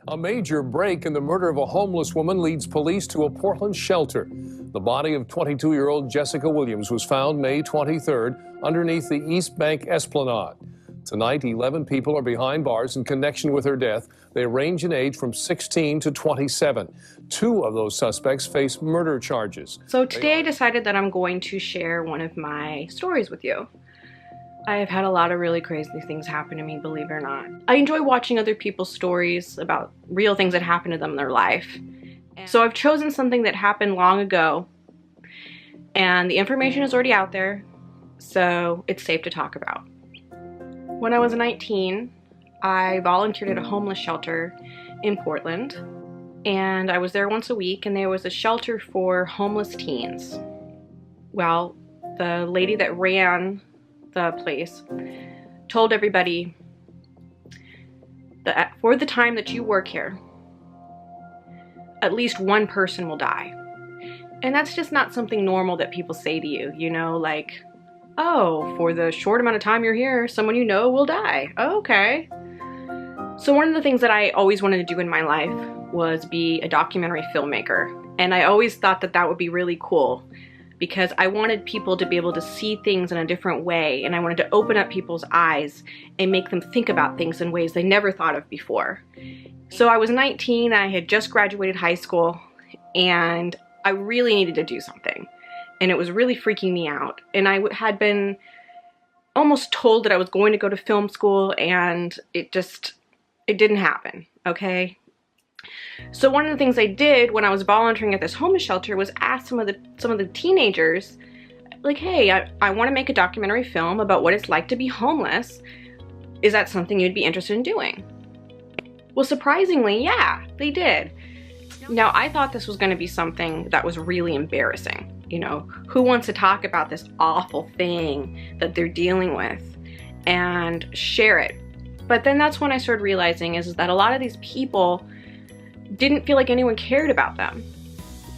A major break in the murder of a homeless woman leads police to a Portland shelter. The body of 22-year-old Jessica Williams was found May 23rd underneath the East Bank Esplanade. Tonight, 11 people are behind bars in connection with her death. They range in age from 16 to 27. 2 of those suspects face murder charges. So today I decided that I'm going to share one of my stories with you. I have had a lot of really crazy things happen to me, believe it or not. I enjoy watching other people's stories about real things that happen to them in their life. So I've chosen something that happened long ago, and the information is already out there, so it's safe to talk about. When I was 19, I volunteered at a homeless shelter in Portland, and I was there once a week, and there was a shelter for homeless teens. Well, the lady that ran the place told everybody that for the time that you work here, at least one person will die. And that's just not something normal that people say to you, you know, like, oh, for the short amount of time you're here, someone you know will die. Oh, okay. So one of the things that I always wanted to do in my life was be a documentary filmmaker. And I always thought that that would be really cool, because I wanted people to be able to see things in a different way, and I wanted to open up people's eyes and make them think about things in ways they never thought of before. So I was 19, I had just graduated high school, and I really needed to do something. And it was really freaking me out. And I had been almost told that I was going to go to film school, and it didn't happen, okay? So one of the things I did when I was volunteering at this homeless shelter was ask some of the teenagers, like, hey, I want to make a documentary film about what it's like to be homeless. Is that something you'd be interested in doing? Well, surprisingly, yeah, they did. Now, I thought this was going to be something that was really embarrassing. You know, who wants to talk about this awful thing that they're dealing with and share it? But then that's when I started realizing is that a lot of these people didn't feel like anyone cared about them.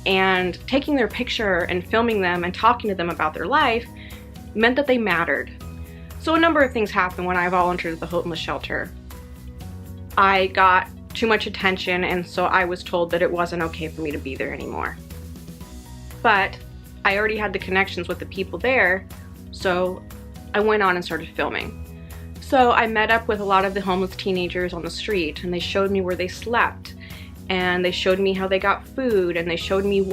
And taking their picture and filming them and talking to them about their life meant that they mattered. So a number of things happened when I volunteered at the homeless shelter. I got too much attention, and so I was told that it wasn't okay for me to be there anymore. But I already had the connections with the people there, so I went on and started filming. So I met up with a lot of the homeless teenagers on the street, and they showed me where they slept. And they showed me how they got food, and they showed me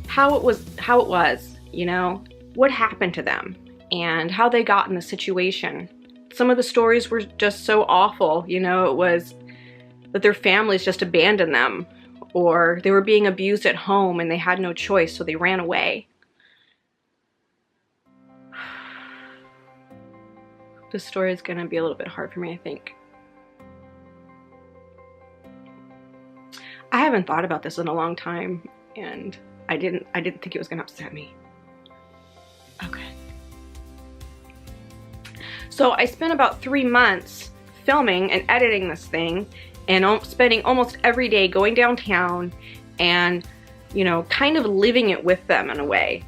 how it was, you know, what happened to them and how they got in the situation. Some of the stories were just so awful, you know, it was that their families just abandoned them, or they were being abused at home and they had no choice, so they ran away. This story is gonna be a little bit hard for me, I think. I haven't thought about this in a long time, and I didn't think it was gonna upset me. Okay. So I spent about 3 months filming and editing this thing, and spending almost every day going downtown and, you know, kind of living it with them in a way.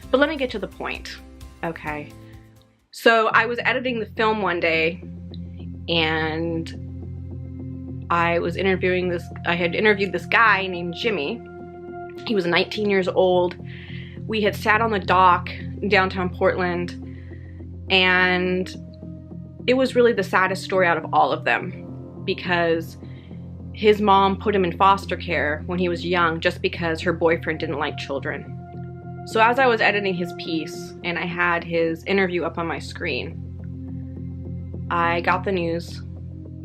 But let me get to the point, okay? So I was editing the film one day, and I had interviewed this guy named Jimmy. He was 19 years old. We had sat on the dock in downtown Portland, and it was really the saddest story out of all of them, because his mom put him in foster care when he was young just because her boyfriend didn't like children. So as I was editing his piece and I had his interview up on my screen, I got the news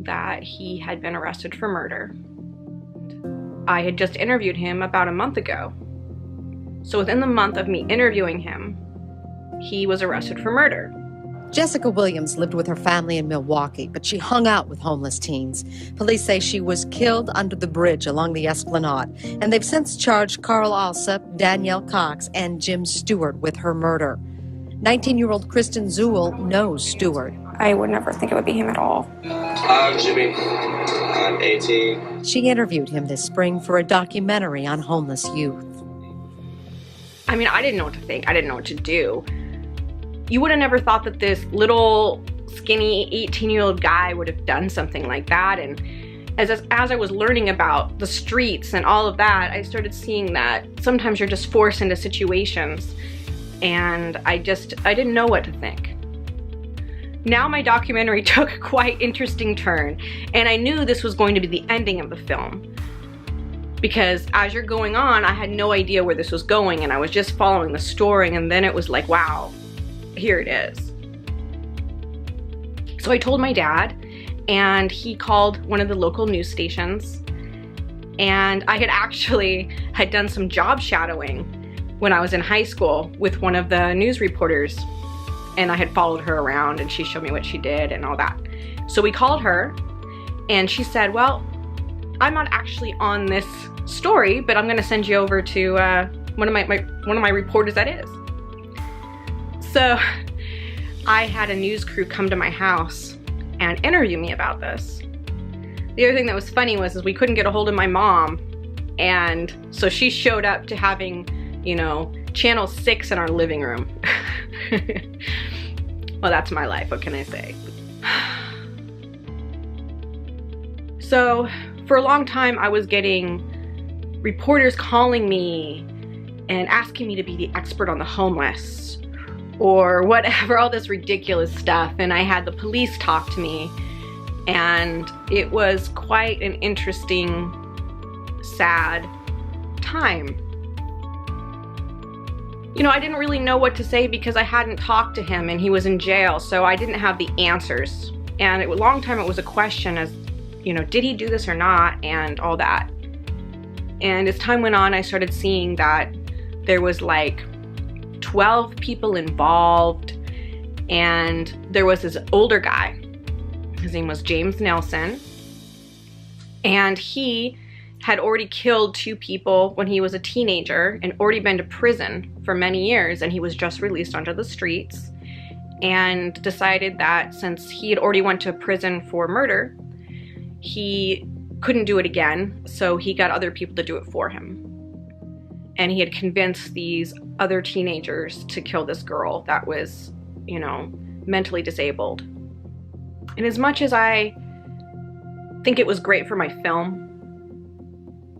that he had been arrested for murder. I had just interviewed him about a month ago. So within the month of me interviewing him, he was arrested for murder. Jessica Williams lived with her family in Milwaukee, but she hung out with homeless teens. Police say she was killed under the bridge along the Esplanade, and they've since charged Carl Alsop, Danielle Cox, and Jim Stewart with her murder. 19-year-old Kristen Zuhl knows Stewart. I would never think it would be him at all. I'm Jimmy. I'm 18. She interviewed him this spring for a documentary on homeless youth. I mean, I didn't know what to think. I didn't know what to do. You would have never thought that this little skinny 18-year-old guy would have done something like that. And as I was learning about the streets and all of that, I started seeing that sometimes you're just forced into situations, and I didn't know what to think. Now my documentary took a quite interesting turn, and I knew this was going to be the ending of the film. Because as you're going on, I had no idea where this was going, and I was just following the story, and then it was like, wow, here it is. So I told my dad, and he called one of the local news stations, and I had done some job shadowing when I was in high school with one of the news reporters, and I had followed her around, and she showed me what she did and all that. So we called her, and she said, well, I'm not actually on this story, but I'm gonna send you over to one of my reporters that is. So I had a news crew come to my house and interview me about this. The other thing that was funny was we couldn't get a hold of my mom, and so she showed up to having, you know, Channel 6 in our living room. Well, that's my life, what can I say? So for a long time I was getting reporters calling me and asking me to be the expert on the homeless or whatever, all this ridiculous stuff, and I had the police talk to me, and it was quite an interesting, sad time. You know, I didn't really know what to say because I hadn't talked to him and he was in jail, so I didn't have the answers. And a long time it was a question as, you know, did he do this or not, and all that. And as time went on, I started seeing that there was like 12 people involved, and there was this older guy. His name was James Nelson, and he had already killed 2 people when he was a teenager and already been to prison for many years, and he was just released onto the streets and decided that since he had already went to prison for murder, he couldn't do it again, so he got other people to do it for him. And he had convinced these other teenagers to kill this girl that was, you know, mentally disabled. And as much as I think it was great for my film,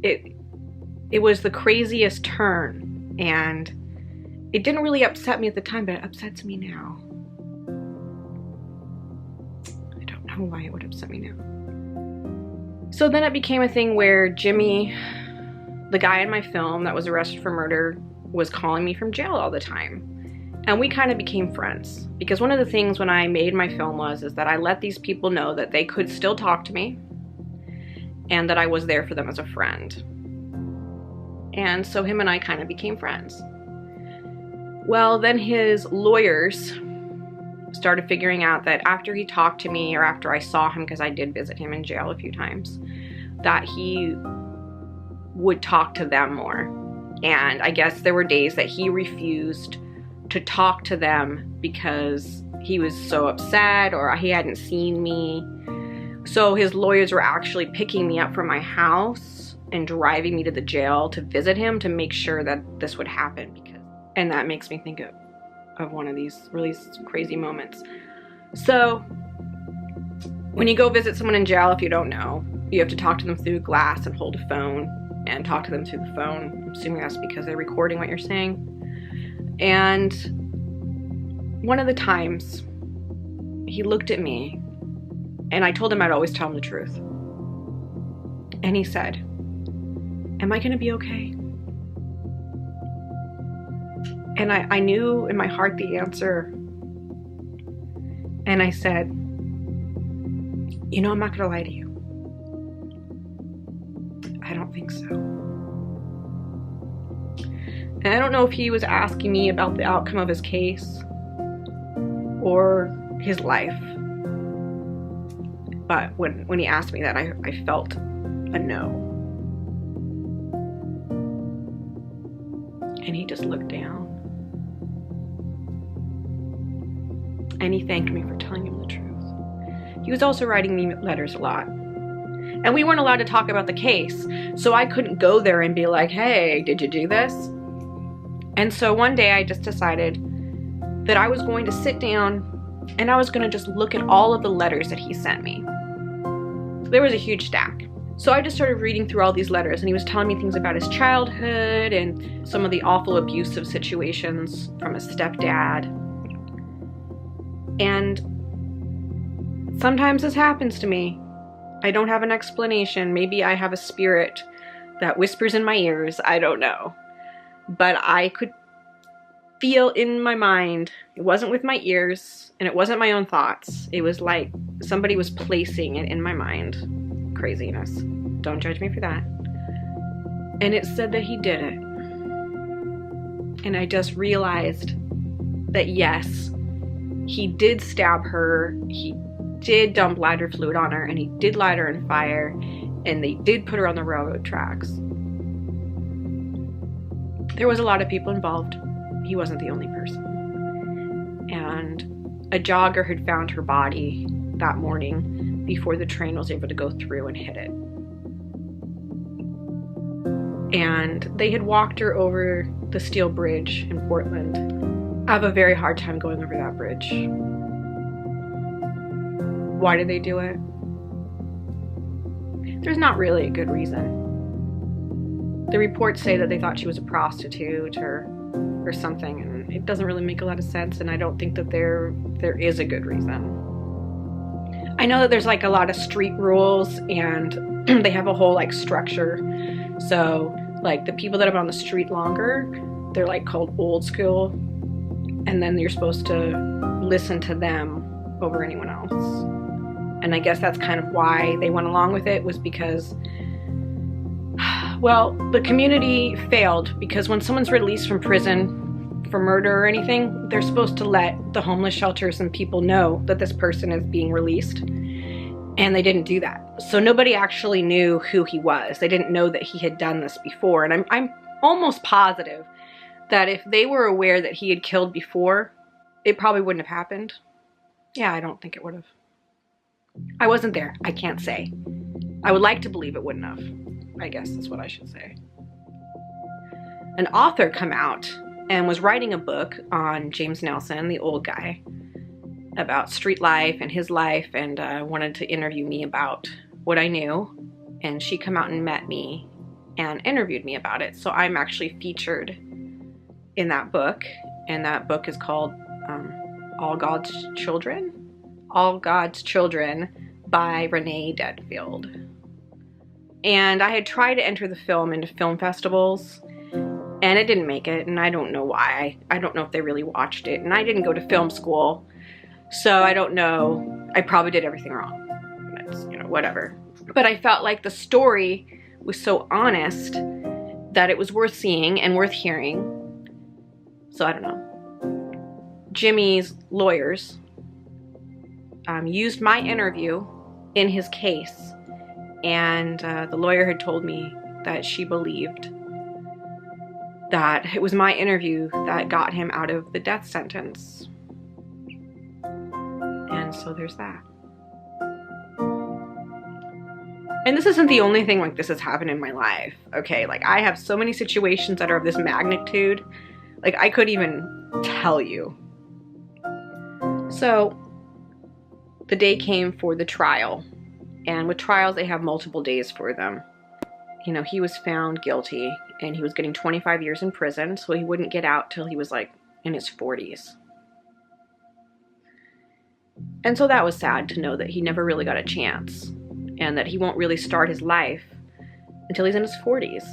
it was the craziest turn, and it didn't really upset me at the time, but it upsets me now. I don't know why it would upset me now. So then it became a thing where Jimmy, the guy in my film that was arrested for murder, was calling me from jail all the time. And we kind of became friends, because one of the things when I made my film is that I let these people know that they could still talk to me and that I was there for them as a friend. And so him and I kind of became friends. Well, then his lawyers started figuring out that after he talked to me, or after I saw him, because I did visit him in jail a few times, that he would talk to them more. And I guess there were days that he refused to talk to them because he was so upset or he hadn't seen me. So his lawyers were actually picking me up from my house and driving me to the jail to visit him to make sure that this would happen. And that makes me think of one of these really crazy moments. So when you go visit someone in jail, if you don't know, you have to talk to them through glass and hold a phone and talk to them through the phone. I'm assuming that's because they're recording what you're saying. And one of the times he looked at me and I told him I'd always tell him the truth. And he said, "Am I gonna be okay?" And I knew in my heart the answer. And I said, "You know, I'm not gonna lie to you. I don't think so." And I don't know if he was asking me about the outcome of his case or his life. But when he asked me that, I felt a no. And he just looked down. And he thanked me for telling him the truth. He was also writing me letters a lot. And we weren't allowed to talk about the case, so I couldn't go there and be like, "Hey, did you do this?" And so one day I just decided that I was going to sit down and I was going to just look at all of the letters that he sent me. There was a huge stack. So I just started reading through all these letters, and he was telling me things about his childhood and some of the awful abusive situations from his stepdad. And sometimes this happens to me. I don't have an explanation. Maybe I have a spirit that whispers in my ears. I don't know. But I could feel in my mind, it wasn't with my ears, and it wasn't my own thoughts. It was like somebody was placing it in my mind. Craziness. Don't judge me for that. And it said that he did it. And I just realized that yes, he did stab her, he did dump lighter fluid on her, and he did light her on fire, and they did put her on the railroad tracks. There was a lot of people involved. He wasn't the only person. And a jogger had found her body that morning before the train was able to go through and hit it. And they had walked her over the steel bridge in Portland. I have a very hard time going over that bridge. Why did they do it? There's not really a good reason. The reports say that they thought she was a prostitute or something, and it doesn't really make a lot of sense, and I don't think that there is a good reason. I know that there's like a lot of street rules, and they have a whole like structure. So like the people that have been on the street longer, they're like called old school, and then you're supposed to listen to them over anyone else. And I guess that's kind of why they went along with it, was because, well, the community failed, because when someone's released from prison for murder or anything, they're supposed to let the homeless shelters and people know that this person is being released. And they didn't do that. So nobody actually knew who he was. They didn't know that he had done this before. And I'm almost positive that if they were aware that he had killed before, it probably wouldn't have happened. Yeah, I don't think it would have. I wasn't there. I can't say. I would like to believe it wouldn't have. I guess that's what I should say. An author come out and was writing a book on James Nelson, the old guy, about street life and his life, and wanted to interview me about what I knew. And she come out and met me and interviewed me about it. So I'm actually featured in that book, and that book is called All God's Children by Renee Deadfield. And I had tried to enter the film into film festivals, and it didn't make it, and I don't know why. I don't know if they really watched it, and I didn't go to film school, so I don't know. I probably did everything wrong. It's, whatever. But I felt like the story was so honest that it was worth seeing and worth hearing. So I don't know. Jimmy's lawyers used my interview in his case, and the lawyer had told me that she believed that it was my interview that got him out of the death sentence. And so there's that. And this isn't the only thing like this has happened in my life, okay? Like, I have so many situations that are of this magnitude, like I couldn't even tell you. So the day came for the trial, and with trials they have multiple days for them. He was found guilty, and he was getting 25 years in prison, so he wouldn't get out till he was like in his 40s. And so that was sad to know that he never really got a chance, and that he won't really start his life until he's in his 40s.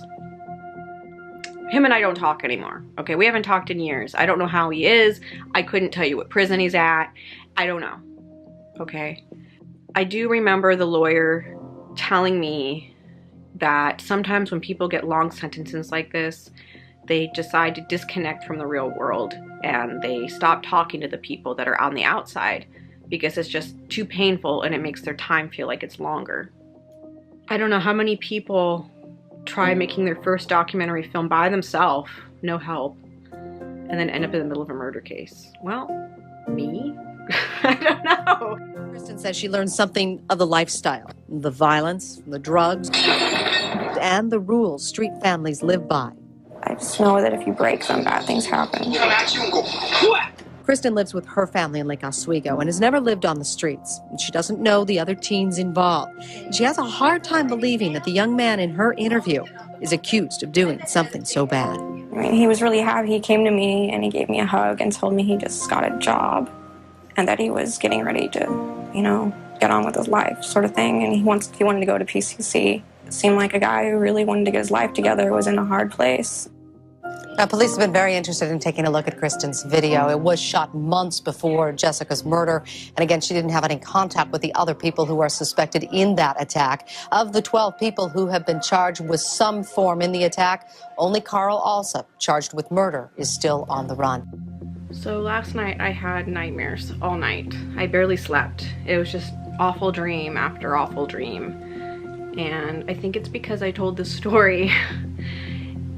Him and I don't talk anymore, okay? We haven't talked in years. I don't know how he is. I couldn't tell you what prison he's at. I don't know, okay? I do remember the lawyer telling me that sometimes when people get long sentences like this, they decide to disconnect from the real world, and they stop talking to the people that are on the outside because it's just too painful and it makes their time feel like it's longer. I don't know how many people try making their first documentary film by themselves, no help, and then end up in the middle of a murder case. Well, me? I don't know. Kristen says she learned something of the lifestyle, the violence, the drugs, and the rules street families live by. I just know that if you break them, bad things happen. Kristen lives with her family in Lake Oswego and has never lived on the streets. She doesn't know the other teens involved. She has a hard time believing that the young man in her interview is accused of doing something so bad. I mean, he was really happy. He came to me and he gave me a hug and told me he just got a job and that he was getting ready to, you know, get on with his life sort of thing. And he wanted to go to PCC. It seemed like a guy who really wanted to get his life together, was in a hard place. Now, police have been very interested in taking a look at Kristen's video. It was shot months before Jessica's murder. And again, she didn't have any contact with the other people who are suspected in that attack. Of the 12 people who have been charged with some form in the attack, only Carl Alsop, charged with murder, is still on the run. So last night I had nightmares all night. I barely slept. It was just awful dream after awful dream. And I think it's because I told this story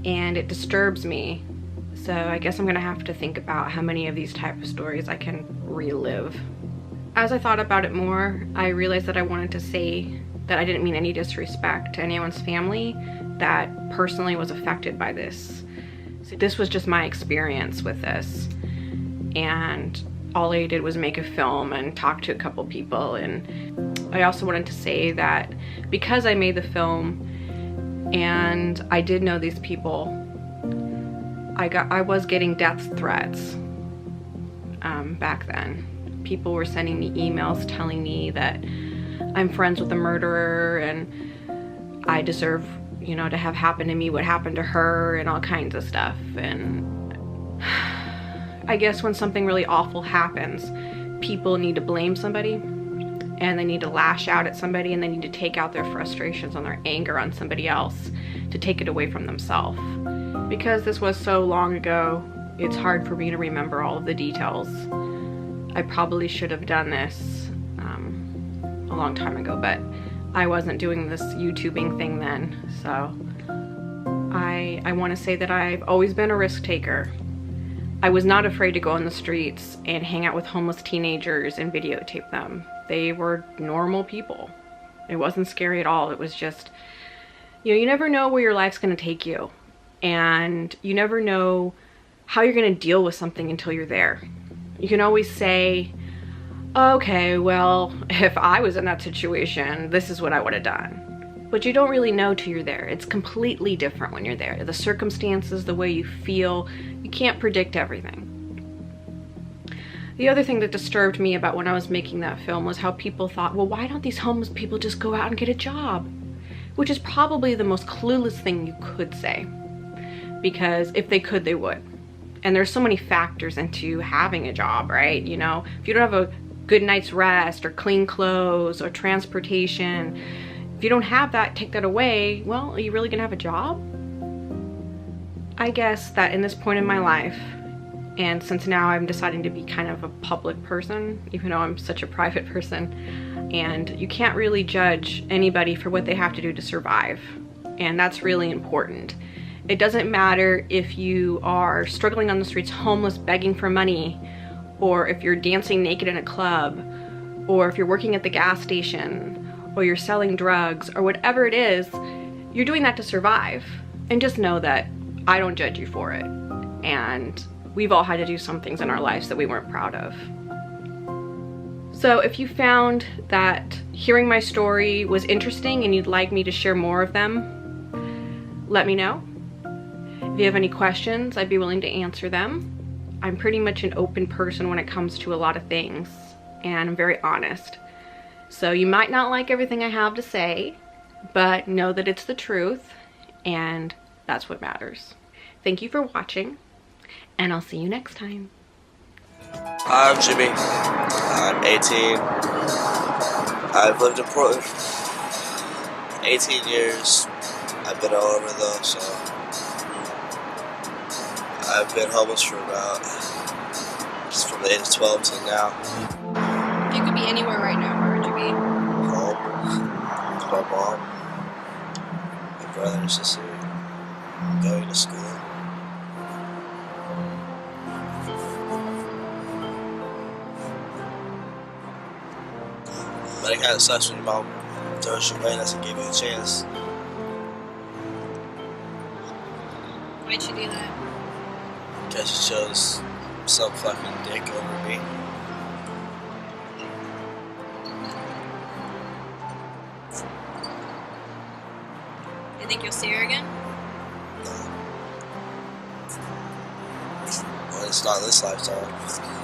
and it disturbs me. So I guess I'm gonna have to think about how many of these type of stories I can relive. As I thought about it more, I realized that I wanted to say that I didn't mean any disrespect to anyone's family that personally was affected by this. So this was just my experience with this. And all I did was make a film and talk to a couple people. And I also wanted to say that because I made the film and I did know these people, I was getting death threats back then. People were sending me emails telling me that I'm friends with the murderer and I deserve, you know, to have happened to me what happened to her and all kinds of stuff. And I guess when something really awful happens, people need to blame somebody and they need to lash out at somebody and they need to take out their frustrations and their anger on somebody else to take it away from themselves. Because this was so long ago, it's hard for me to remember all of the details. I probably should have done this a long time ago, but I wasn't doing this YouTubing thing then. So I want to say that I've always been a risk taker. I was not afraid to go on the streets and hang out with homeless teenagers and videotape them. They were normal people. It wasn't scary at all. It was just, you know, you never know where your life's going to take you. And you never know how you're going to deal with something until you're there. You can always say, okay, well, if I was in that situation, this is what I would have done. But you don't really know till you're there. It's completely different when you're there. The circumstances, the way you feel, you can't predict everything. The other thing that disturbed me about when I was making that film was how people thought, well, why don't these homeless people just go out and get a job? Which is probably the most clueless thing you could say. Because if they could, they would. And there's so many factors into having a job, right? You know, if you don't have a good night's rest or clean clothes or transportation, if you don't have that, take that away, well, are you really gonna have a job? I guess that in this point in my life, and since now I'm deciding to be kind of a public person, even though I'm such a private person, and you can't really judge anybody for what they have to do to survive. And that's really important. It doesn't matter if you are struggling on the streets, homeless, begging for money, or if you're dancing naked in a club, or if you're working at the gas station, or you're selling drugs, or whatever it is, you're doing that to survive. And just know that I don't judge you for it. And we've all had to do some things in our lives that we weren't proud of. So if you found that hearing my story was interesting and you'd like me to share more of them, let me know. If you have any questions, I'd be willing to answer them. I'm pretty much an open person when it comes to a lot of things, and I'm very honest. So you might not like everything I have to say, but know that it's the truth, and that's what matters. Thank you for watching, and I'll see you next time. I'm Jimmy. I'm 18. I've lived in Portland for 18 years. I've been all over though, so I've been homeless for about, just from the age of 12 till now. If you could be anywhere right now, where would you be? Home. With my mom, my brother and sister, going to school. But it kind of sucks when your mom throws you away and doesn't give you a chance. Why'd she do that? Because she chose some fucking dick over me. You think you'll see her again? No. Well, it's not this lifetime.